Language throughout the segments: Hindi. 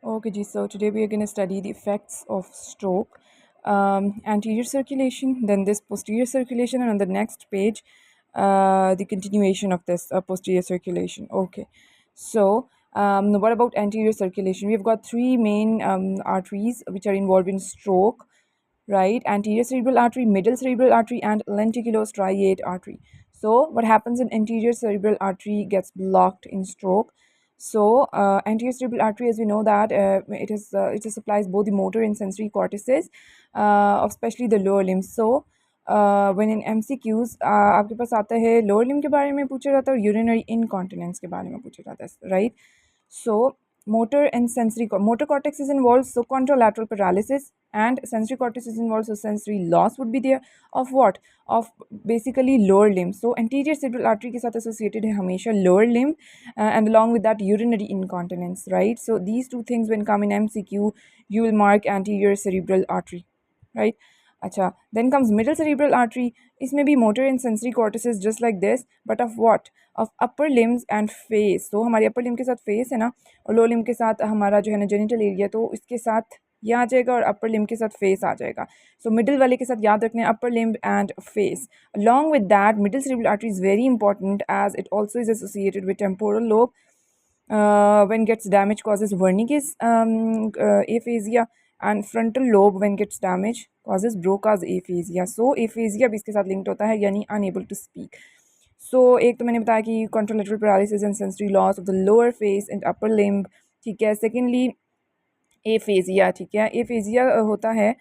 Okay, ji. So today we are going to study the effects of stroke, anterior circulation, then this posterior circulation, and on the next page, the continuation of this posterior circulation. Okay, so what about anterior circulation? We've got three main arteries which are involved in stroke, right? Anterior cerebral artery, middle cerebral artery, and lenticulostriate artery. So what happens in anterior cerebral artery gets blocked in stroke. So anterior cerebral artery, as we know that it supplies both the motor and sensory cortices, especially the lower limbs. So when in MCQs आपके पास आता है लोअर लिम्ब के बारे में पूछा जाता है और यूरिनरी इनकॉन्टिनेंस के बारे में पूछा जाता है, right? So motor and sensory motor cortex is involved, so contralateral paralysis, and sensory cortex is involved, so sensory loss would be there of what, of basically lower limb. So anterior cerebral artery के साथ associated है हमेशा lower limb, and along with that urinary incontinence, right? So these two things when come in MCQ, you will mark anterior cerebral artery, right? Acha, then comes middle cerebral artery. इसमें भी motor and sensory cortices just like this, but of what, of upper limbs and face. So हमारे upper limb के साथ face है ना, और lower limb के साथ हमारा जो है ना genital area, तो इसके साथ ये आ जाएगा और upper limb के साथ face आ जाएगा. So middle वाले के साथ याद रखने upper limb and face. Along with that, middle cerebral artery is very important as it also is associated with temporal lobe. When gets damaged causes Wernicke's aphasia, and frontal lobe when gets damaged causes Broca's aphasia. So aphasia भी इसके साथ linked होता है, यानी unable to speak. So एक तो मैंने बताया कि contralateral paralysis and sensory loss of the lower face and upper limb, ठीक है. Secondly aphasia, ठीक है. aphasia होता है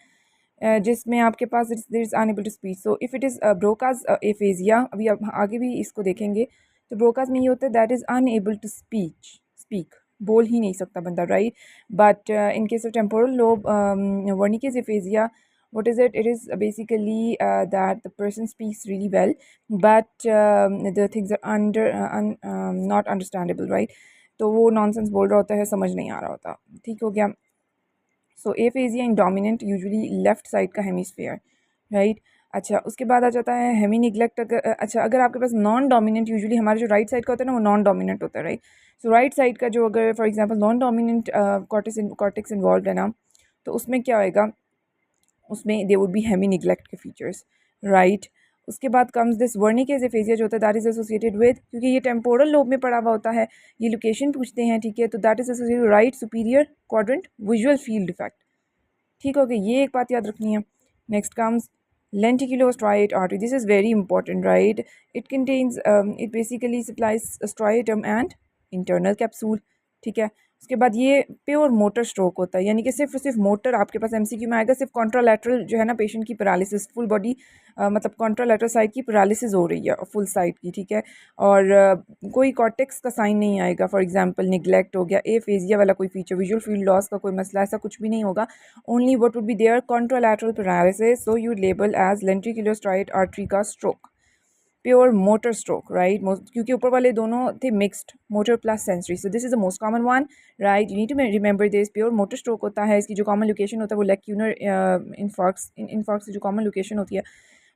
जिसमें आपके पास there is unable to speak. So if it is Broca's aphasia, अभी आप आगे भी इसको देखेंगे, तो Broca's में ये होता है that is unable to speak, बोल ही नहीं सकता बंदा, right? But in case of temporal lobe Wernicke's aphasia, what is it? It is basically that the person speaks really well, but the things are not understandable, right? तो वो nonsense बोल रहा होता है, समझ नहीं आ रहा होता. ठीक हो गया. सो aphasia इन डोमिनेंट यूजुअली लेफ्ट साइड का हेमिस्फेयर, राइट? अच्छा, उसके बाद आ जाता है हेमी निग्लेक्ट. अच्छा, अगर आपके पास नॉन डोमिनेंट, यूजुअली हमारा जो राइट साइड का होता है ना वो नॉन डोमिनेंट होता है, राइट? सो राइट साइड का जो अगर for example non dominant cortex involve है ना, तो उसमें क्या होएगा, उसमें they would be hemi neglect के फीचर्स, राइट? उसके बाद कम्स दिस वर्निकेज एफेजिया जो होता है दैट इज़ एसोसिएटेड विद, क्योंकि ये टेम्पोरल लोब में पड़ा हुआ होता है, ये लोकेशन पूछते हैं, ठीक है, तो that is associated right superior quadrant visual field effect. ठीक हो गया, ये एक बात याद रखनी है. Next comes lenticulostriate artery. This is very important, right? It contains it basically supplies a striatum and internal capsule, ठीक है. उसके बाद ये प्योर मोटर स्ट्रोक होता है, यानी कि सिर्फ मोटर आपके पास एमसीक्यू में आएगा. सिर्फ कॉन्ट्रालैटरल जो है ना पेशेंट की पैरालिसिस, फुल बॉडी मतलब कॉन्ट्रालैटरल साइड की पैरालिसिस हो रही है फुल साइड की, ठीक है. और कोई कॉर्टेक्स का साइन नहीं आएगा, फॉर एग्जांपल निग्लेक्ट हो गया, एफेजिया वाला कोई फीचर, विजुअल फील्ड लॉस का कोई मसला, ऐसा कुछ भी नहीं होगा. Only what would be there, contralateral paralysis. So you label as lenticulostriate artery का stroke, pure motor stroke, right? क्योंकि ऊपर वाले दोनों थे mixed, motor plus sensory. So this is the most common one, right? You need to remember this. Pure motor stroke होता है, इसकी जो कॉमन लोकेशन होता है वो लेक्यूनर इन्फार्क्ट की जो कॉमन लोकेशन होती है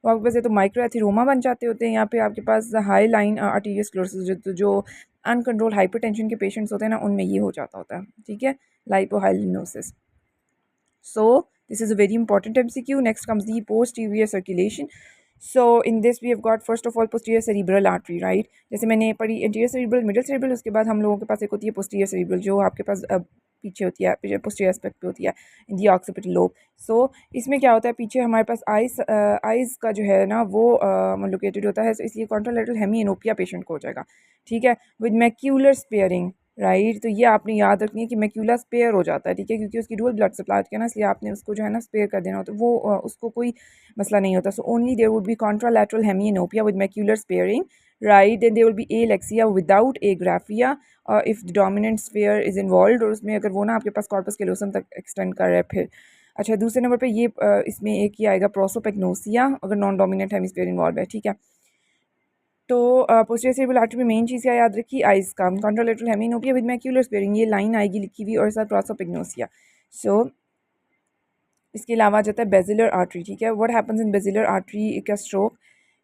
वो आपके पास है तो माइक्रोएथिरोमा बन जाते होते हैं. यहाँ पे आपके पास हाई लाइन आर्टीरियल स्क्लेरोसिस जो अनकंट्रोल हाइपरटेंशन के पेशेंट्स होते हैं ना, उनमें ये हो जाता होता है, ठीक है, लाइपोहाइलिनोसिस. So this is a very important MCQ. Next comes the posterior circulation. So in this we have got first of all posterior cerebral artery, right? जैसे मैंने पढ़ी anterior cerebral, middle cerebral, उसके बाद हम लोगों के पास एक होती है posterior cerebral जो आपके पास पीछे होती है, पीछे posterior aspect पे होती है in the occipital lobe. So इसमें क्या होता है, पीछे हमारे पास eyes का जो है ना वो लोकेटेड होता है, so इसलिए contralateral hemianopia पेशेंट को हो जाएगा, ठीक है, with macular sparing, राइट? तो ये आपने याद रखनी है कि मैक्यूला स्पेयर हो जाता है, ठीक है, क्योंकि उसकी डुअल ब्लड सप्लाई होती है ना, इसलिए आपने उसको जो है ना स्पेयर कर देना होता है, वो उसको कोई मसला नहीं होता. So only there would be contralateral hemianopia with macular sparing, right? Then there will be alexia without agraphia if the dominant sphere is involve, और उसमें अगर वो ना आपके पास कॉर्पस कैलोसम तक एक्सटेंड कर रहा है फिर. अच्छा, दूसरे नंबर पे ये इसमें एक ही आएगा प्रोसोपेग्नोसिया अगर नॉन डोमिनेंट हेमिस्फीयर इन्वॉल्व है, ठीक है. तो पोस्टीरियर सेरेब्रल आर्टरी में मेन चीज़ क्या याद रखी, आइज़ का कॉन्ट्रालैटरल हेमिनोपिया विद मैक्यूलर स्पेयरिंग, ये लाइन आएगी लिखी हुई, और साथ प्रोसोपेग्नोसिया. सो इसके अलावा आ जाता है बेजिलर आर्टरी, ठीक है. What happens in basilar artery का स्ट्रोक,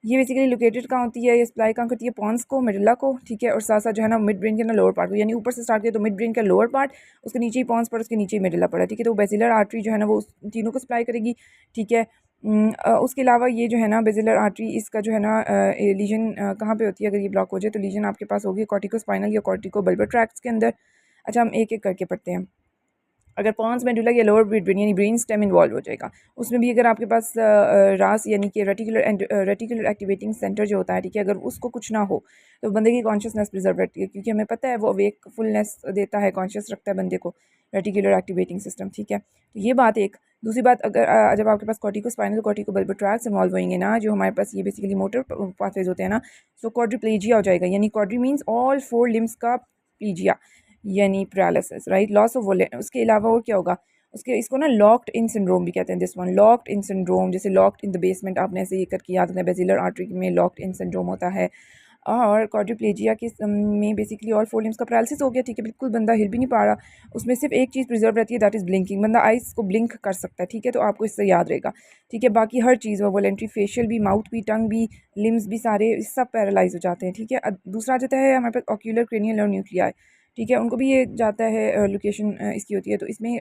ये बेसिकली लोकेटेड कहाँ होती है, ये सप्लाई कहाँ करती है, पॉन्स को, मेडुला को, ठीक है, और साथ साथ जो है ना मिड ब्रेन के ना लोअर पार्ट को, यानी ऊपर से स्टार्ट किया तो मिड ब्रेन का लोअर पार्ट, उसके नीचे ही पॉन्स पड़ा, उसके नीचे ही मेडुला पड़ा, ठीक है। तो बेसिलर आर्टरी जो है ना वो उस तीनों को सप्लाई करेगी, ठीक है। उसके अलावा ये जो है ना बेसिलर आर्टरी, इसका जो है ना लीजन कहाँ पे होती है, अगर ये ब्लॉक हो जाए तो लीजन आपके पास होगी कॉर्टिकोस्पाइनल या कॉर्टिकोबल्बर ट्रैक्ट्स के अंदर। अच्छा, हम एक एक करके पढ़ते हैं। अगर पॉन्स मेडुला या लोअर ब्रेन यानी ब्रेन स्टेम इन्वॉल्व हो जाएगा, उसमें भी अगर आपके पास रास यानी कि रेटिकुलर एक्टिवेटिंग सेंटर जो होता है, ठीक है, अगर उसको कुछ ना हो तो बंदे की कॉन्शियसनेस प्रिजर्व रहती है, क्योंकि हमें पता है वो वेकफुलनेस देता है, कॉन्शियस रखता है बंदे को, रेटिकुलर एक्टिवेटिंग सिस्टम, ठीक है। तो ये बात एक। दूसरी बात, अगर जब आपके पास कॉर्टिकोस्पाइनल कॉर्टिकोबल्बर ट्रैक्ट्स इन्वॉल्व होंगे ना, जो हमारे पास ये बेसिकली मोटर पाथवेज होते हैं ना, सो क्वाड्रिप्लेजिया हो जाएगा, यानी क्वाड्री मीन्स ऑल 4 लिम्स का प्लीजिया, यानी पैरालिसिस, राइट, लॉस ऑफ वोले। उसके अलावा और क्या होगा, उसके इसको ना लॉक्ड इन सिंड्रोम भी कहते हैं, this one locked in syndrome, जैसे लॉक्ड इन द बेसमेंट, आपने ऐसे ये करके याद रखना है, बेसिलर आर्टरी में लॉक्ड इन सिंड्रोम होता है। और क्वाड्रिप्लेजिया के में बेसिकली ऑल 4 लिम्स का पैरालिसिस हो गया, ठीक है, बिल्कुल बंदा हिल भी नहीं पा रहा, उसमें सिर्फ एक चीज़ प्रिजर्व रहती है, दैट इज़ ब्लिंकिंग, बंदा आइज़ को ब्लिंक कर सकता है, ठीक है, तो आपको इससे याद रहेगा, ठीक है। बाकी हर चीज़ वो वॉलेंट्री, फेशियल भी, माउथ भी, टंग भी, लिम्स भी, सारे सब पैरालाइज हो जाते हैं, ठीक है। दूसरा आ जाता है हमारे पास ऑक्यूलर क्रेनियल नर्व न्यूक्लियाई, ठीक है, उनको भी ये जाता है लोकेशन इसकी होती है, तो इसमें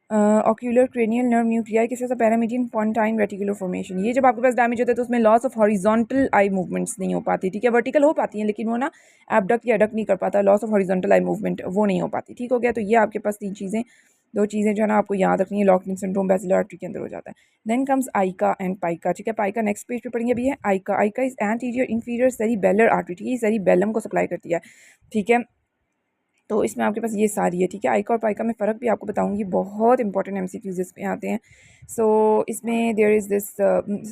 ऑक्यूलर क्रेनियल नर्व न्यूक्लियाई किसी से पैरामीडियन पॉइंटाइन रेटिकुलर फॉर्मेशन, ये जब आपके पास डैमेज होता है तो उसमें loss of horizontal eye movements नहीं हो पाती, ठीक है, वर्टिकल हो पाती हैं लेकिन वो ना एबडक्ट या एडक्ट नहीं कर पाता, loss of horizontal eye movement वो नहीं हो पाती, ठीक हो गया। तो ये आपके पास दो चीज़ें जो है ना आपको याद रखनी है, locked in syndrome basilar artery के अंदर हो जाता है। Then comes AICA and PICA, ठीक है, पाइका नेक्स्ट पेज पे पढ़ेंगे अभी है AICA. AICA is anterior inferior cerebellar artery, ठीक है, ये सेरिबेलम को सप्लाई करती है, ठीक है। तो इसमें आपके पास ये सारी है, ठीक है। आइका और पाइका में फ़र्क भी आपको बताऊंगी, बहुत इंपॉर्टेंट एमसीक्यूज इसमें आते हैं। सो इसमें देयर इज़ दिस,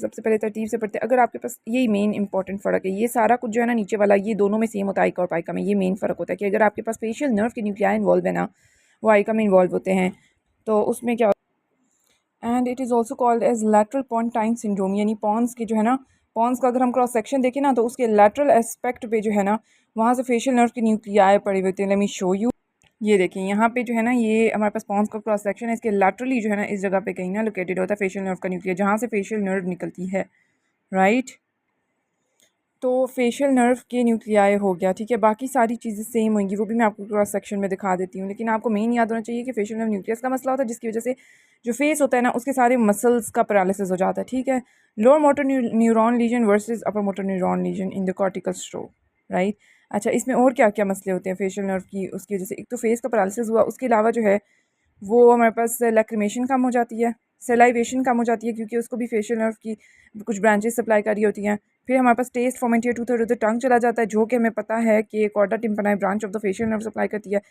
सबसे पहले तरतीब से पढ़ते हैं, अगर आपके पास यही मेन इंपॉर्टेंट फ़र्क है, ये सारा कुछ जो है ना नीचे वाला ये दोनों में सेम होता है, आइका और पाइका में ये मेन फ़र्क होता है कि अगर आपके पास फेशियल नर्व के न्यूक्लियाई इन्वॉल्व है ना, वो आइका में इन्वॉल्व होते हैं, तो उसमें क्या, and it is also called as lateral pontine syndrome, यानी पॉन्स के जो है ना, पॉन्स का अगर हम क्रॉस सेक्शन देखें ना तो उसके लैटरल एस्पेक्ट पे जो है ना वहाँ से फेशियल नर्व के न्यूक्लियाई पड़े हुए होते हैं। लेट मी शो यू, ये देखिए यहाँ पे जो है ना ये हमारे पास पॉन्स का क्रॉस सेक्शन है, इसके लैटरली जो है ना इस जगह पे कहीं ना लोकेटेड होता है फेशियल नर्व का न्यूक्लियर, जहाँ से फेशियल नर्व निकलती है, राइट। तो फेशियल नर्व के न्यूक्लियाई हो गया, ठीक है। बाकी सारी चीज़ें सेम होंगी, वो भी मैं आपको क्रॉस सेक्शन में दिखा देती हूँ, लेकिन आपको मेन याद होना चाहिए कि फेशियल नर्व न्यूक्लियस का मसला होता है, जिसकी वजह से जो फेस होता है ना उसके सारे मसल्स का पैरालिसिस हो जाता है, ठीक है। Lower motor neuron lesion versus upper motor neuron lesion in the cortical stroke, right. अच्छा, इसमें और क्या क्या मसले होते हैं फेशियल नर्व की, उसकी वजह से एक तो फेस का पैरालिसिस हुआ, उसके अलावा जो है वो हमारे पास लैक्रिमेशन कम हो जाती है, सेलाइवेशन कम हो जाती है, क्योंकि उसको भी फेशियल नर्व की कुछ ब्रांचेस सप्लाई करी होती हैं। फिर हमारे पास taste from anterior two third tongue चला जाता है, जो कि हमें पता है कि chorda tympani branch of the facial nerve supply करती है,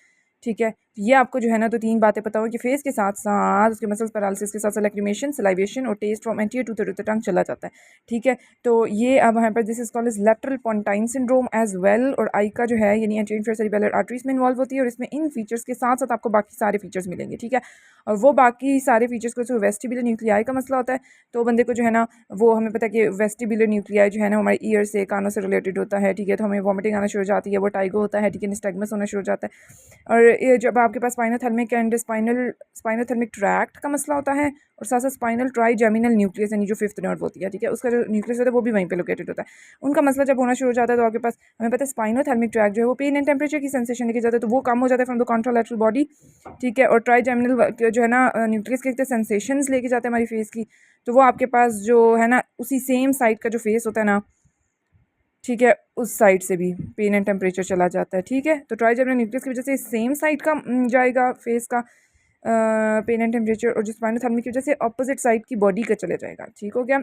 ठीक है। तो ये आपको जो है ना तो 3 बातें पता हो कि फेस के साथ साथ उसके मसल्स पैरालिसिस के साथ साथ लैक्रिमेशन, सलाइवेशन और test from anterior to the tongue चला जाता है, ठीक है। तो ये अब हमारे पास this is called is lateral pontine syndrome as well, और आइका जो है यानी एंटीरियर सेरिबेलर आर्टरीज में इन्वॉल्व होती है, और इसमें इन फीचर्स के साथ साथ आपको बाकी सारे फीचर्स मिलेंगे, ठीक है। और वो बाकी सारे फीचर्स को जो वेस्टिबुलर न्यूक्लियाई का मसला होता है, तो बंदे को जो है ना वो हमें पता है कि वेस्टिबुलर न्यूक्लियाई जो है ना हमारे ईयर से, कानों से रिलेटेड होता है, ठीक है। तो हमें वॉमिटिंग आना शुरू हो जाती है, वो टाइगो होता है, ठीक है, निस्टैग्मस होना शुरू हो जाता है। और ये जब आपके पास स्पाइनोथैलेमिक एंड स्पाइनोथैलेमिक ट्रैक्ट का मसला होता है, और साथ साथ स्पाइनल ट्राइजेमिनल न्यूक्लियस यानी जो 5th नर्व होती है, ठीक है, उसका जो न्यूक्लियस होता है वो भी वहीं पे लोकेटेड होता है। उनका मसला जब होना शुरू हो जाता है तो आपके पास हमें पता है स्पाइनोथैलेमिक ट्रैक्ट जो है वो पेन एंड टेम्परेचर की सेंसेशन लेके जाता है, तो वो कम हो जाता है फ्रॉम द कॉन्ट्रालैटरल बॉडी, ठीक है। और ट्राइजेमिनल जो है ना न्यूक्लियस के सेंसेशंस लेके जाते हैं हमारी फेस की, तो वो आपके पास जो है ना उसी सेम साइड का जो फेस होता है ना, ठीक है, उस साइड से भी पेन एंड टेम्परेचर चला जाता है, ठीक है। तो ट्राइजेमिनल न्यूक्लियस की वजह से सेम साइड का जाएगा फेस का पेन एंड टेम्परेचर, और जो स्पाइनोथैलेमिक की वजह से अपोजिट साइड की बॉडी का चले जाएगा, ठीक हो गया।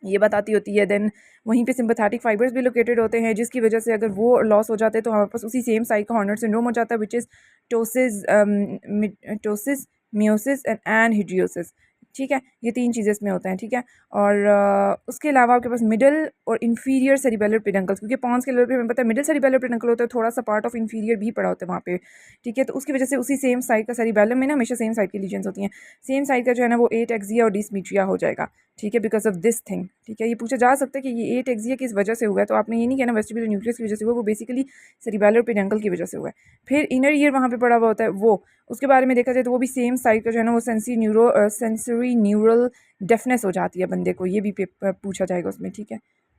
ये बताती होती है। देन वहीं पे सिंपैथेटिक फाइबर्स भी लोकेटेड होते हैं, जिसकी वजह से अगर वो लॉस हो जाते हैं तो हमारे पास उसी सेम साइड का हॉर्नर सिंड्रोम हो जाता है, which is ptosis, miosis and anhidrosis, ठीक है। ये 3 चीज़ें इसमें होते हैं, ठीक है। और उसके अलावा आपके पास मिडल और इंफीरियर सेरिबेलर पेडंकल्स, क्योंकि पॉन्स के लेवल पे हमें पता है मिडल सेरिबेलर पेडंकल होता है, थोड़ा सा पार्ट ऑफ इंफीरियर भी पड़ा होता है वहाँ पे, ठीक है। तो उसकी वजह से उसी सेम साइड का सेरिबेलम में ना हमेशा सेम साइड की लीजन्स होती हैं, सेम साइड का जो है ना वो 8 एक्सिया और डिसमीट्रिया हो जाएगा, ठीक है, बिकॉज ऑफ दिस थिंग। ठीक है, ये पूछा जा सकता है कि ये एटेक्सिया किस वजह से हुआ है, तो आपने ये नहीं कहना वेस्टिबुलर न्यूक्लियस की वजह से हुआ, वो बेसिकली सेरिबेलर पेडंकल की वजह से हुआ है। फिर इनर ईयर वहाँ पे पड़ा हुआ होता है, वो उसके बारे में देखा जाए तो वो भी सेम साइड का जो है ना वो सेंसरी न्यूरल डेफनेस हो जाती है बंदे को, ये भी पूछा जाएगा उसमें। ठीक है,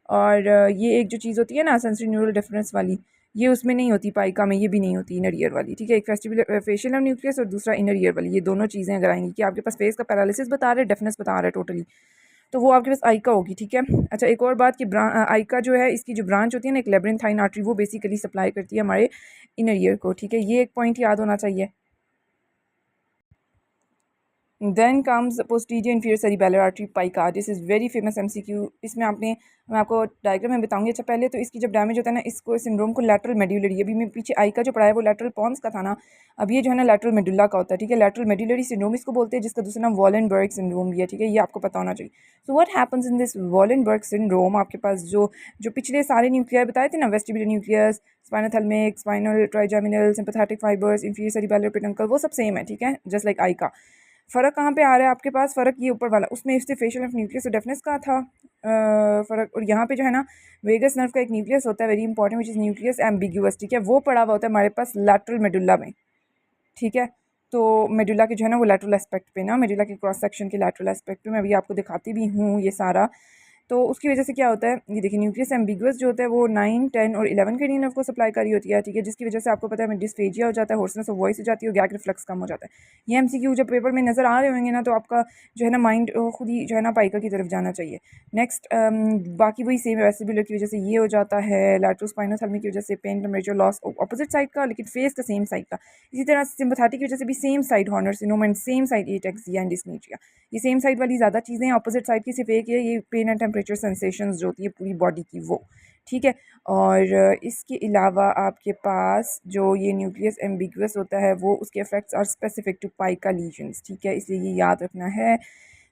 और ये एक जो चीज़ होती है ना सेंसरी न्यूरल डेफनेस वाली, ये उसमें नहीं होती, पाइका में ये भी नहीं होती, इनर ईयर वाली। ठीक है, एक फेशियल न्यूक्लियस और दूसरा इनर ईयर वाली, ये दोनों चीज़ें अगर आएंगी कि आपके पास फेस का पैरालिसिस बता रहे हैं, डेफनेस बता रहा है टोटली, तो वो आपके पास आइका होगी। ठीक है, अच्छा एक और बात कि आइका जो है इसकी जो ब्रांच होती है ना एक लेब्रिंथाइन आर्टरी, वो बेसिकली सप्लाई करती है हमारे इनर ईयर को। ठीक है, ये एक पॉइंट याद होना चाहिए। Then comes posterior inferior cerebellar artery PICA, this is very famous MCQ. इसमें मैं आपको डायग्राम में बताऊंगी। अच्छा पहले तो इसकी जब डैमेज होता है ना, इसको सिंड्रोम को लैटरल मेड्यूलरी, अभी मैं पीछे आइका जो पढ़ा है वो लैटरल पॉन्स का था ना, अब ये जो है ना लैटरल मेडुला का होता है। ठीक है, लैटरल मेड्यूलरी सिंड्रोम इसको बोलते हैं, जिसका दूसरा नाम वॉलेनबर्ग सिंड्रोम भी है। ठीक है, ये आपको पता होना चाहिए। So what happens in this Wallenberg syndrome, आपके पास जो जो पिछले सारे न्यूक्लियर बताए थे ना, vestibular nucleus, spinothalamic, spinal trigeminal, sympathetic fibres, inferior cerebellar peduncle, वो सब सेम है। ठीक है, जस्ट लाइक आइका। फ़र्क कहाँ पे आ रहा है आपके पास, फ़र्क ये ऊपर वाला, उसमें इससे फेशियल ऑफ न्यूक्लियस और डेफनेस का था फ़र्क, और यहाँ पे जो है ना वेगस नर्व का एक न्यूक्लियस होता है very important, which is nucleus ambiguous. ठीक है, वो पड़ा हुआ होता है हमारे पास लैटरल मेडुला में। ठीक है, तो मेडुला के जो है ना वो लैटरल एस्पेक्ट पे ना, मेडुला के क्रॉस सेक्शन के लैटरल एस्पेक्ट पे मैं अभी आपको दिखाती भी हूँ ये सारा। तो उसकी वजह से क्या होता है, ये देखिए न्यूक्लियस एम्बिगुअस जो होता है वो 9, 10 और 11 के नर्व को सप्लाई करी होती है। ठीक है, जिसकी वजह से आपको पता है डिस्फेजिया हो जाता है, होर्सनेस ऑफ वॉइस हो जाती है और गैग रिफ्लेक्स कम हो जाता है। ये एमसीक्यू जब पेपर में नजर आ रहे होंगे ना, तो आपका जो है ना माइंड खुद ही जो है ना पाइका की तरफ जाना चाहिए। नेक्स्ट बाकी वही सेम वेस्टिबुलर की वजह से ये हो जाता है, लैटरल स्पाइनोथैलेमी की वजह से pain temperature loss opposite side का, लेकिन फेस का सेम साइड का। इसी तरह सिम्पैथेटिक की वजह से भी same side Horner syndrome and same side ataxia and dysnichia. ये सेम साइड वाली ज़्यादा चीज़ें हैं, ऑपोजिट साइड की सिर्फ एक है, ये पेन एंड टेम्परेचर सेंसेशंस जो होती है पूरी बॉडी की वो। ठीक है, और इसके अलावा आपके पास जो ये न्यूक्लियस एम्बिगुअस होता है वो उसके effects are specific to PICA lesions. ठीक है, इसलिए ये याद रखना है।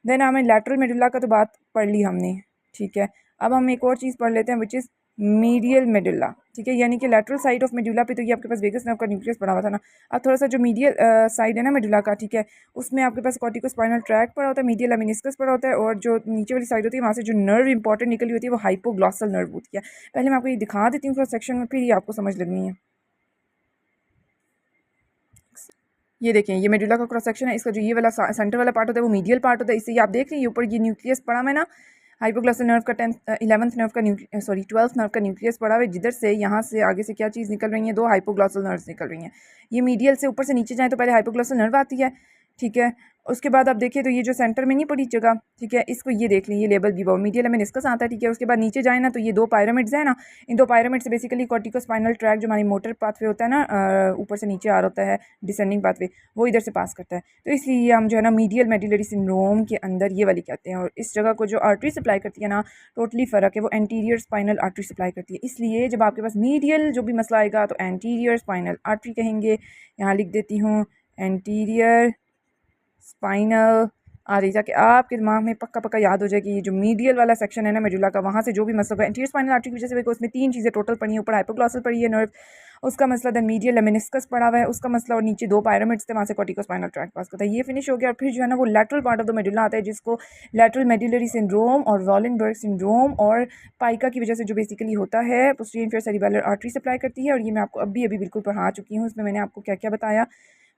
देन हमें लैटरल मेडुला का तो बात पढ़ ली हमने। ठीक है, अब हम एक और चीज़ पढ़ लेते हैं विच इज़ मीडियल मेडुला। ठीक है, यानी कि लैटरल साइड ऑफ मेडुला पे तो ये आपके पास वेगस नर्व का न्यूक्लियस पड़ा हुआ था ना, अब थोड़ा सा जो मीडियल साइड है ना मेडुला का, ठीक है, उसमें आपके पास कॉर्टिकोस्पाइनल ट्रैक्ट पड़ा होता है, मीडियल लेमिनिस्कस पड़ा होता है, और जो नीचे वाली साइड होती है वहाँ से जो नर्व इंपॉर्टेंट निकली होती है वो हाइपोग्लॉसल नर्व होती है। पहले मैं आपको ये दिखा देती हूँ क्रॉस सेक्शन में, फिर ये आपको समझ लगनी है। ये देखें, ये मेडुला का क्रॉस सेक्शन है, इसका जो ये वाला सेंटर वाला पार्ट होता है वो मीडियल पार्ट होता है। इससे ये आप देख रहे हैं ऊपर ये न्यूक्लियस पड़ा हुआ है ना, हाइपोग्लॉसल नर्व का 11th नर्व का 12th नर्व का न्यूक्लियस पड़ा हुआ है, जिधर से यहाँ से आगे से क्या चीज़ निकल रही है, दो हाइपोग्लॉसल नर्व्स निकल रही हैं। ये मीडियल से ऊपर से नीचे जाए तो पहले हाइपोग्लॉसल नर्व आती है। ठीक है, उसके बाद आप देखिए तो ये जो सेंटर में नहीं पड़ी जगह, ठीक है, इसको ये देख लें, ये लेबल भी मीडियल लेमिनिस्कस आता है। ठीक है, उसके बाद नीचे जाए ना तो ये दो पायरामिड्स हैं ना, इन दो पायरामिड से बेसिकली कॉर्टिकोस्पाइनल ट्रैक जो हमारी मोटर पाथवे होता है ना, ऊपर से नीचे आ रहा होता है डिसेंडिंग पाथवे, वो इधर से पास करता है। तो इसलिए हम जो है ना मीडियल मेडुलरी सिंड्रोम के अंदर ये वाली कहते हैं, और इस जगह को जो आर्टरी सप्लाई करती है ना, टोटली फ़र्क है, वो एंटीरियर स्पाइनल आर्टरी सप्लाई करती है। इसलिए जब आपके पास मीडियल जो भी मसला आएगा तो एंटीरियर स्पाइनल आर्टरी कहेंगे। यहाँ लिख देती हूँ एंटीरियर स्पाइनल आर्टरी, ताकि आपके दिमाग में पक्का पक्का याद हो जाए कि ये जो मीडियल वाला सेक्शन है ना मेडुला का, वहाँ से जो भी मसला होगा एंटीरियर स्पाइनल आर्टरी की वजह से, उसमें तीन चीज़ें टोटल पड़ी हैं, ऊपर हाइपोग्लॉसल पड़ी है नर्व, उसका मसला, देन मीडियल लेमिनिस्कस पड़ा हुआ है उसका मसला, और नीचे दो पायरामिड्स थे वहाँ से कॉर्टिकोस्पाइनल ट्रैक्ट पास करता है। ये फिनिश हो गया, और फिर जो है ना वो lateral part of the medulla आता है, जिसको लैटरल मेडुलरी सिंड्रोम और वॉलेनबर्ग सिंड्रोम और पाइका की वजह से जो बेसिकली होता है, posterior inferior cerebellar artery supply करती है। और ये मैं आपको अभी अभी बिल्कुल पढ़ा चुकी हूँ, इसमें मैंने आपको क्या क्या बताया।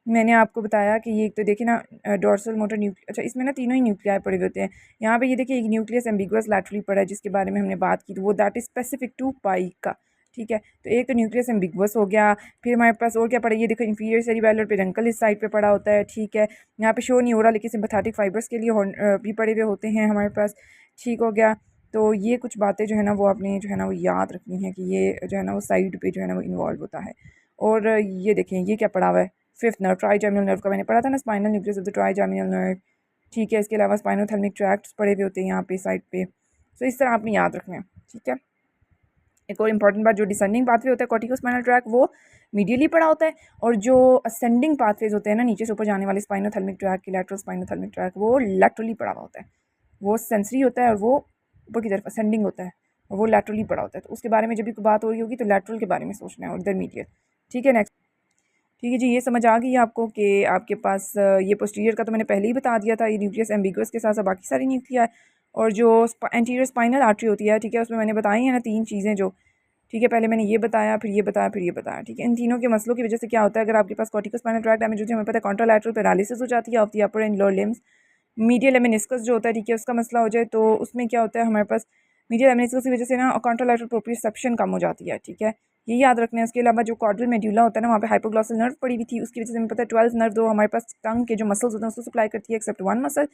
मैंने आपको बताया कि ये एक तो देखिए ना डोर्सल मोटर अच्छा इसमें ना तीनों ही न्यूक्लियाई पड़े हुए होते हैं। यहाँ पे ये देखिए एक न्यूक्लियस एम्बिगुअस लैटरली पड़ा है, जिसके बारे में हमने बात की, तो वो that is specific to PICA. ठीक है, तो एक तो न्यूक्लियस एम्बिगुअस हो गया, फिर हमारे पास और क्या पड़ा, ये देखो इंफीरियर सेरिबेलर पेडंकल इस साइड पे पड़ा होता है। ठीक है, यहाँ पे शो नहीं हो रहा, लेकिन सिम्पैथेटिक फाइबर्स के लिए भी पड़े हुए होते हैं हमारे पास। ठीक हो गया, तो ये कुछ बातें जो है ना वो आपने जो है ना वो याद रखनी है कि ये जो है ना वो साइड पे जो है ना वो इन्वॉल्व होता है। और ये देखें ये क्या पड़ा हुआ है, फिफ्थ नर्व, ट्राइजेमिनल नर्व का मैंने पढ़ा था ना, spinal nucleus of the trigeminal nerve. ठीक है, इसके अलावा स्पाइनोथैलेमिक ट्रैक्ट्स पड़े हुए होते हैं यहाँ पे साइड पे। तो इस तरह आपने याद रखना है। ठीक है, एक और इंपॉर्टेंट बात, जो डिसेंडिंग पाथवे होता है कॉर्टिकोस्पाइनल ट्रैक वो मीडियली पड़ा होता है, और जो असेंडिंग पाथवेज होते हैं ना नीचे से ऊपर जाने वाले स्पाइनोथैलेमिक ट्रैक की लैटरल स्पाइनोथैलेमिक ट्रैक, वो लैटरली पड़ा हुआ होता है, वो सेंसरी होता है और वो ऊपर की तरफ असेंडिंग होता है, और वो लैटरली पड़ा होता है। तो उसके बारे में जब भी कोई बात हो रही होगी तो लैटरल के बारे में सोचना है, और इधर मीडियल। ठीक है, नेक्स्ट। ठीक है जी, ये समझ आ गई है आपको कि आपके पास ये पोस्टीरियर का तो मैंने पहले ही बता दिया था, ये न्यूक्लियस एम्बिगुअस के साथ साथ बाकी सारी न्यूक्लिया है। और जो एंटीरियर स्पाइनल आर्टरी होती है, ठीक है, उसमें मैंने बताई है ना 3 चीज़ें जो, ठीक है, पहले मैंने ये बताया, फिर ये बताया, फिर ये बताया, ठीक है। इन तीनों के मसलों की वजह से क्या होता है, अगर आपके पास कॉर्टिकोस्पाइनल ट्रैक्ट डैमेज होती है, हमें पता है कॉन्ट्रालैटरल पैरालिसिस हो जाती है of the upper and lower limbs. Medial lemniscus जो होता है, ठीक है, उसका मसला हो जाए तो उसमें क्या होता है, हमारे पास मीडियल लेमिनिस्कस की वजह से ना कॉन्ट्रालैटरल प्रोप्रियोसेप्शन कम हो जाती है, ठीक है, ये याद रखना है। उसके अलावा जो कॉर्डल मेड्यूला होता है ना, वहाँ पे हाइपोग्लॉसल नर्व पड़ी हुई थी, उसकी वजह से हमें पता है 12 नर्व जो हमारे पास टंग के जो मसल्स होते हैं उसको सप्लाई करती है, एक्सेप्ट वन मसल।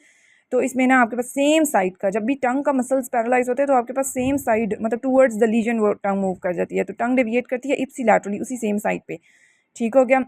तो इसमें ना आपके पास सेम साइड का, जब भी टंग का मसल्स पैरालाइज होते हैं तो आपके पास सेम साइड मतलब टूवर्ड्स द लीजन वो टंग मूव कर जाती है, तो टंग डेविएट करती है इप्सिलैटरली उसी सेम साइड पे, ठीक हो गया।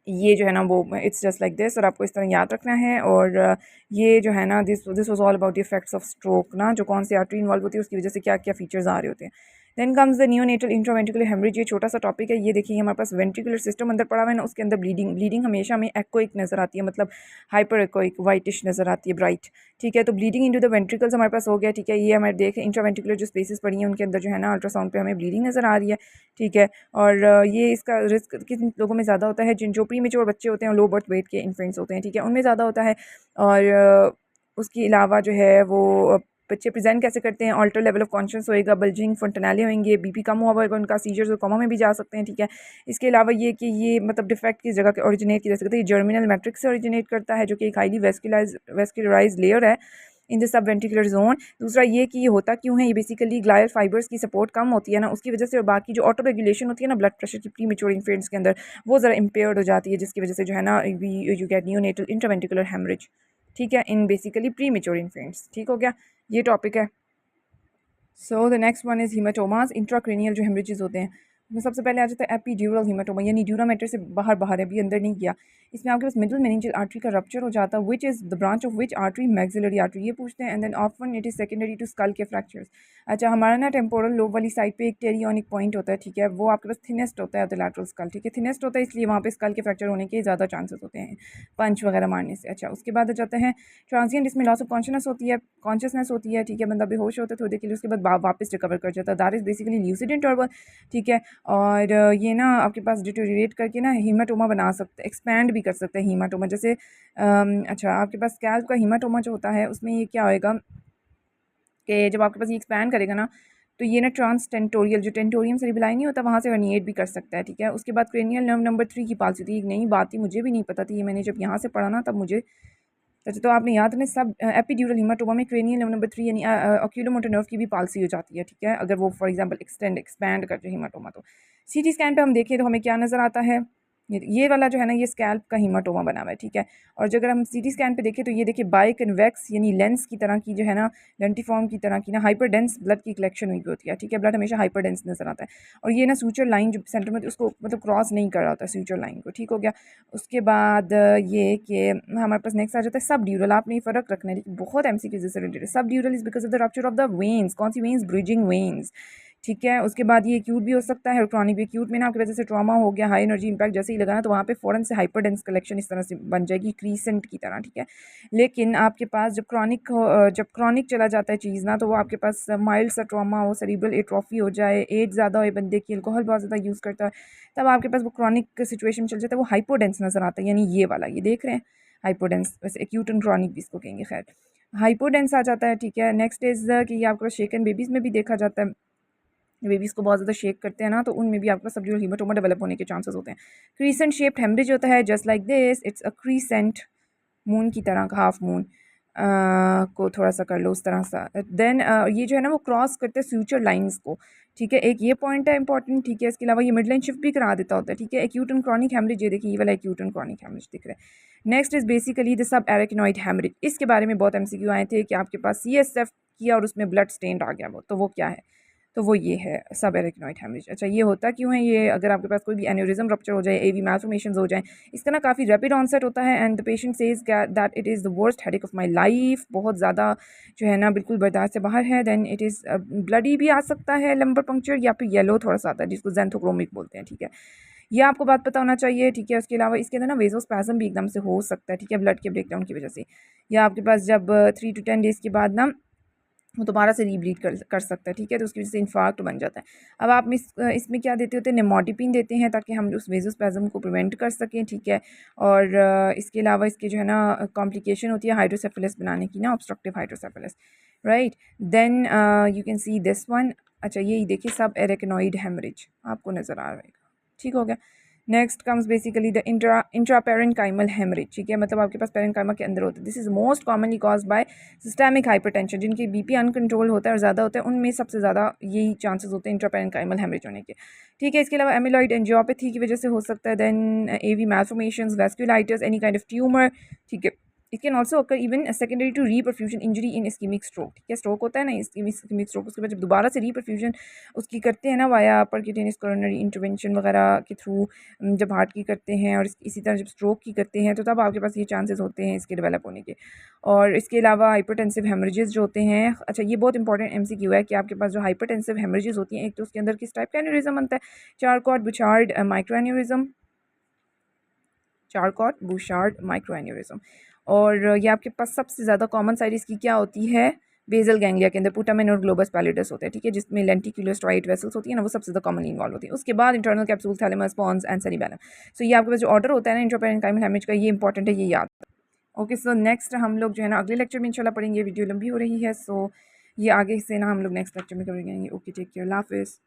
ये जो है ना वो इट्स जस्ट लाइक दिस, और आपको इस तरह याद रखना है। और ये जो है ना this was all about the effects of stroke ना, जो कौन सी आर्टरी इन्वॉल्व होती है उसकी वजह से क्या क्या फीचर्स आ रहे होते हैं। Then comes the neonatal intraventricular haemorrhage, ये छोटा सा टॉपिक है। ये देखिए हमारे पास वेंट्रिकुलर सिस्टम अंदर पड़ा हुआ है ना, उसके अंदर ब्लीडिंग ब्लीडिंग हमेशा हमें एक्कोइक नजर आती है, मतलब हाइपर एक्कोइक वाइटिश नजर आती है, ब्राइट, ठीक है। तो ब्लीडिंग इनटू द वेंट्रिकल्स हमारे पास हो गया, ठीक है। ये हमारे देखें इंट्रावेंट्रिकुलर जो स्पेसेस पड़ी हैं उनके अंदर जो है ना अल्ट्रासाउंड पे हमें ब्लीडिंग नजर आ रही है, ठीक है। और ये इसका रिस्क किन लोगों में ज़्यादा होता है, जिन जो प्री मेच्योर बच्चे होते हैं, लो बर्थ वेट के इन्फेंट्स होते हैं, ठीक है, उनमें ज़्यादा होता है। और उसके अलावा जो है वो बच्चे प्रेजेंट कैसे करते हैं, ऑल्टर लेवल ऑफ कॉन्शियस होएगा, बल्जिंग फंटनाले होंगे, बीपी कम हुआ होगा उनका, सीजर्स और कोमा में भी जा सकते हैं, ठीक है। इसके अलावा ये कि ये मतलब डिफेक्ट की जगह के ओरिजिनेट की जा सकती है, जर्मिनल मैट्रिक्स से ओरिजिनेट करता है, जो कि एक हाईली वेस्कुलराइज लेयर है in the sub ventricular zone. दूसरा ये कि ये होता क्यों है, ये बेसिकली ग्लायल फाइबर्स की सपोर्ट कम होती है ना, उसकी वजह से, और बाकी जो ऑटो रेगुलेशन होती है ना ब्लड प्रेशर की प्री मेच्योर इन्फेंट्स के अंदर, वो ज़रा इम्पेयर्ड हो जाती है, जिसकी वजह से जो है ना you get neonatal intraventricular haemorrhage, ठीक है, in basically premature infants, ठीक हो गया, ये टॉपिक है। So the next one is haematomas, intracranial जो हेमरेजेस होते हैं, उसमें सबसे पहले आ जाता है एपीड्यूरल हीमाटोमा, यानी ड्यूरा मैटर से बाहर बाहर है, अभी अंदर नहीं गया। इसमें आपके पास मिडल मेनिंजियल आर्टरी का रप्चर हो जाता है, which is the branch of which artery, maxillary artery, ये पूछते हैं। And then often it is secondary to skull के फ्रैक्चर्स। अच्छा, हमारा ना टेम्पोरल लोब वाली साइड पे एक टेरियोनिक पॉइंट होता है, ठीक है, वो आपके पास थिनेस्ट होता है द लैटरल स्कल, ठीक है, थिनेस्ट होता है इसलिए वहाँ पे स्कल के फ्रैक्चर होने के ज़्यादा चांसेस होते हैं पंच वगैरह मारने से। अच्छा, उसके बाद आ जाते हैं ट्रांजिएंट, इसमें लॉस ऑफ कॉन्शियसनेस होती है, ठीक है, बंदा बेहोश होता है थोड़ी देर के लिए, उसके बाद वापस रिकवर कर जाता है, that is basically lucid interval, ठीक है। और ये ना आपके पास डिटोरिएट करके ना हीमाटोमा बना सकते, एक्सपैंड भी कर सकते हैं हीमाटोमा, जैसे अच्छा आपके पास स्कैल्प का हीमाटोमा जो होता है उसमें ये क्या होएगा कि जब आपके पास ये एक्सपैंड करेगा ना, तो ये ना ट्रांस टेंटोरियल जो टेंटोरियम सेरिबेलाई नहीं होता वहाँ से हर्निएट भी कर सकता है, ठीक है। उसके बाद क्रेनियल नर्व नंबर 3 की पाल्सी थी, एक नई बात थी, मुझे भी नहीं पता थी, ये मैंने जब यहाँ से पढ़ा ना तब मुझे, अच्छा, तो आपने याद रखना सब एपिड्यूरल हीमाटोमा में क्रेनियल नर्व नंबर 3 यानी ऑक्यूलोमोटर नर्व की भी पाल्सी हो जाती है, ठीक है, अगर वो फॉर एग्जांपल एक्सपैंड करते हैं हीमाटोमा। तो सीटी स्कैन पे हम देखें तो हमें क्या नज़र आता है, ये वाला जो है ना ये स्कैल्प का हीमाटोमा बना हुआ है, ठीक है। और जो अगर हम सीटी स्कैन पे देखें तो ये देखिए बाई कन्वेक्स यानी लेंस की तरह की जो है ना, लेंटिफॉर्म की तरह की ना हाइपर डेंस ब्लड की कलेक्शन हुई होती है, ठीक है, ब्लड हमेशा हाइपर डेंस नजर आता है। और ये ना सूचर लाइन जो सेंटर में उसको मतलब क्रॉस नहीं कर रहा होता सूचर लाइन को, ठीक हो गया। उसके बाद ये कि हमारे पास नेक्स्ट आ जाता है सब ड्यूरल, आपने ये फ़र्क रखना है, लेकिन बहुत एमसीक्यू से रिलेटेड है। सब ड्यूरल is because of the rupture of the veins, कौन सी वेन्स, ब्रिजिंग वेन्स, ठीक है। उसके बाद ये एक्यूट भी हो सकता है और क्रॉनिक भी। एक्यूट में ना आपकी वजह से ट्रॉमा हो गया, हाई एनर्जी इंपैक्ट जैसे ही लगाना तो वहाँ पे फ़ौरन से हाइपरडेंस कलेक्शन इस तरह से बन जाएगी क्रीसेंट की तरह, ठीक है। लेकिन आपके पास जब क्रॉनिक चला जाता है चीज़ ना, तो वो आपके पास माइल्ड सा ट्रॉमा हो, सेरिब्रल एट्रोफी हो जाए, एज ज़्यादा हो बंदे की, अल्कोहल बहुत ज़्यादा यूज़ करता है, तब आपके पास वो क्रॉनिक सिचुएशन चल जाता है, वो हाइपोडेंस नज़र आता है, यानी ये वाला ये देख रहे हैं हाइपोडेंस, वैसे एक्यूट एंड क्रॉनिक भी इसको कहेंगे, खैर हाइपोडेंस आ जाता है, ठीक है। नेक्स्ट इज़ कि ये आपके पास शेकन बेबीज़ में भी देखा जाता है, बेबीज़ को बहुत ज़्यादा शेक करते हैं ना, तो उनमें भी आपका सबड्यूरल हीमाटोमा डेवलप होने के चांसेस होते हैं। क्रीसेंट शेप्ड हेमरेज होता है just like this, it's a crescent, moon की तरह का, हाफ मून को थोड़ा सा कर लो उस तरह सा। देन ये जो है ना वो क्रॉस करते हैं फ्यूचर लाइंस को, ठीक है, एक ये पॉइंट है इंपॉर्टेंट, ठीक है। इसके अलावा ये मिड लाइन शिफ्ट भी करा देता होता है, ठीक है। एक्यूट एंड क्रॉनिक हेमरेज, ये देखिए ये वाला एक्यूट एंड क्रॉनिक हेमरेज दिख रहा है। Next is basically the subarachnoid haemorrhage, इसके बारे में बहुत एमसीक्यू आए थे कि आपके पास CSF किया और उसमें ब्लड स्टेन्ड आ गया, वो तो वो क्या है, तो वो ये है सब एरेक्नोइड हेमरेज। अच्छा, ये होता क्यों है, ये अगर आपके पास कोई भी एन्यूरिज्म रप्चर हो जाए, AV मैल्फॉर्मेशंस हो जाए, इसका ना काफ़ी रैपिड ऑनसेट होता है and the patient says that it is the worst headache of my life, बहुत ज़्यादा जो है ना बिल्कुल बर्दाश्त से बाहर है। देन इट इज़ ब्लडी भी आ सकता है, लंबर पंक्चर, या फिर येलो थोड़ा सा आता है जिसको जेंथोक्रोमिक बोलते हैं, ठीक है। ये आपको बात पता होना चाहिए, ठीक है। उसके अलावा इसके अंदर ना वेजोस्पैज्म भी एकदम से हो सकता है, ठीक है, ब्लड के ब्रेकडाउन की वजह से। या आपके पास जब 3 to 10 डेज़ के बाद ना वो दोबारा से रीब्लीड कर सकता है, ठीक है। तो उसकी वजह से इन्फार्क्ट बन जाता है। अब आप इसमें क्या देते होते हैं, निमोडिपिन देते हैं ताकि हम उस वेजोस्पैज़म को प्रिवेंट कर सकें, ठीक है। और इसके अलावा इसके जो है ना कॉम्प्लिकेशन होती है हाइड्रोसेफेलस बनाने की ना, obstructive hydrocephalus, right. Then you can see this one. अच्छा ये देखिए सब एरेक्नोइड हेमरेज आपको नज़र आ रहा है, ठीक हो गया। Next comes basically the intraparenchymal haemorrhage, ठीक है, मतलब आपके पास पेरेन्काइमा के अंदर होता है। This is most commonly caused by systemic hypertension, जिनके बीपी अनकंट्रोल होता है और ज़्यादा होता है, उनमें सबसे ज़्यादा यही चांसेस होते हैं इंट्रापेरेन्काइमल हेमरेज होने के, ठीक है। इसके अलावा एमिलॉइड एंजियोपैथी की वजह से हो सकता है, then AV malformations, vasculitis, any kind of tumour, ठीक है। It can also occur even secondary to reperfusion injury in ischaemic stroke, ठीक है। स्ट्रोक होता है ना, इस्कीमिक स्ट्रोक, उसके बाद जब दोबारा से रीपरफ्यूजन उसकी करते हैं ना वाया परक्यूटेनियस कोरोनरी इंटरवेंशन वगैरह के थ्रू, जब हार्ट की करते हैं और इसी तरह जब स्ट्रोक की करते हैं, तो तब आपके पास ये चांसेस होते हैं इसके डेवलप होने के। और इसके अलावा हाइपरटेंसिव हेमरेजेस जो होते हैं, अच्छा ये बहुत इंपॉर्टेंट एमसीक्यू है कि आपके पास जो हाइपरटेंसिव हेमरेजेस होती हैं, एक तो उसके अंदर किस टाइप का एन्यूरिज्म बनता है, Charcot Bouchard micro aneurysm, Charcot Bouchard micro aneurysm. और ये आपके पास सबसे ज़्यादा कॉमन साइड इसकी क्या होती है, बेसल गैंग्लिया के अंदर पुटामेन और ग्लोबस पैलिडस होता है, ठीक है, जिसमें लेंटिकुलर स्ट्राइट वेसल्स होती है ना, वो सबसे ज़्यादा कॉमनली इन्वॉल्व होती है। उसके बाद internal capsule, thalamus, pons and cerebellum. So ये आपके पास जो ऑर्डर होता है ना इंट्रापेरेन्काइमल हेमरेज का, ये इंपॉर्टेंट है, ये याद। ओके, सो नेक्स्ट हम लोग जो है ना अगले लेक्चर में इंशाल्लाह पढ़ेंगे। वीडियो लंबी हो रही है, सो ये आगे से ना हम लोग नेक्स्ट लेक्चर में करेंगे। ओके, टेक केयर, अल्लाह हाफिज़।